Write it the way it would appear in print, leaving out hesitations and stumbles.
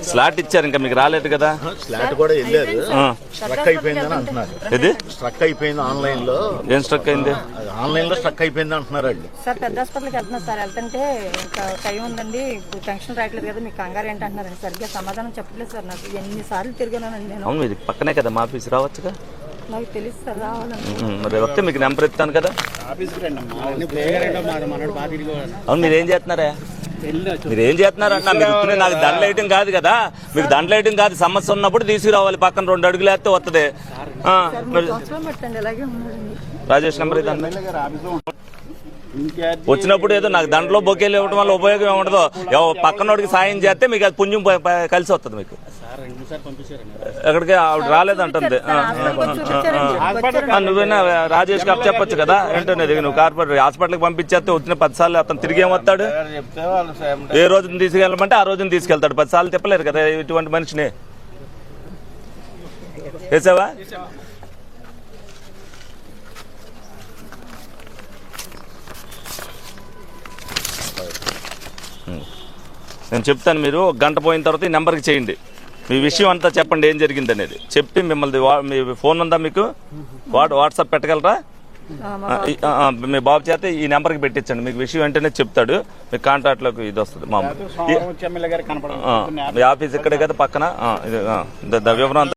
Slot ఇచ్చారు, ఇంకా మీకు రాలేదు కదా. స్లాట్ కూడా వెళ్ళారు, స్ట్రక్ అయిపోయిందని అంటున్నారు. ఇది స్ట్రక్ అయిపోయింది ఆన్లైన్ లో. ఏం స్ట్రక్ అయింది? ఆన్లైన్ లో స్ట్రక్ అయిపోయింది అంటున్నారు వాళ్ళు. సార్ పెద్ద హాస్పిటల్కి వెళ్తున్నారు సార్, వెళ్తుంటే ఇంకా టైం ఉందండి, ఇప్పుడు టెన్షన్ రాయట్లేదు కదా, మీకు కంగారు ఏంటి అంటున్నారండి. సరిగ్గా సమాధానం చెప్పలేదు సార్, నాకు ఎన్నిసార్లు తిరిగానండి నేను. అవును, ఇది పక్కనే కదా మా ఆఫీస్, రావచ్చుగా. నాకు తెలుసు సార్, రావాలని. మరి వస్తే మీకు నెంబర్ ఇస్తాను కదా. అవును, మీరేం చేస్తున్నారా? మీరేం చేస్తున్నారు అన్న? మీరు నాకు దండలు వేయటం కాదు కదా, మీకు దండలు వేయటం కాదు. సమస్య ఉన్నప్పుడు తీసుకురావాలి, పక్కన 2 అడుగులు వేస్తే వస్తుంది. రాజేష్ నెంబర్ ఇదండి. వచ్చినప్పుడు ఏదో నాకు దండలో బొకేలు ఇవ్వడం వల్ల ఉపయోగం ఏముండదు. పక్కనోడికి సాయం చేస్తే మీకు అది పుణ్యం కలిసి వస్తుంది. మీకు ఎక్కడికి ఆవిడ రాలేదంటుంది. నువ్వేనా రాజేష్ గారు చెప్పొచ్చు కదా. ఏంటనేది నువ్వు కార్పొరేటర్ హాస్పిటల్కి పంపించేస్తే వచ్చిన 10 సార్లు అతను తిరిగి ఏమొస్తాడు? ఏ రోజున తీసుకెళ్ళమంటే ఆ రోజున తీసుకెళ్తాడు. 10 సార్లు తిప్పలేరు కదా ఇటువంటి మనిషిని. వేసావా? నేను చెప్తాను, మీరు 1 గంట పోయిన తర్వాత ఈ నెంబర్కి చేయండి. మీ విషయం అంతా చెప్పండి, ఏం జరిగింది అనేది చెప్పి మిమ్మల్ని. మీ ఫోన్ ఉందా మీకు? వాట్సాప్ పెట్టగలరా? మీ బాబు చేత ఈ నెంబర్కి పెట్టించండి, మీకు విషయం వెంటనే చెప్తాడు. మీ కాంటాక్ట్లోకి ఇది వస్తుంది. మా ఆఫీస్ ఇక్కడే కదా పక్కన. వివరం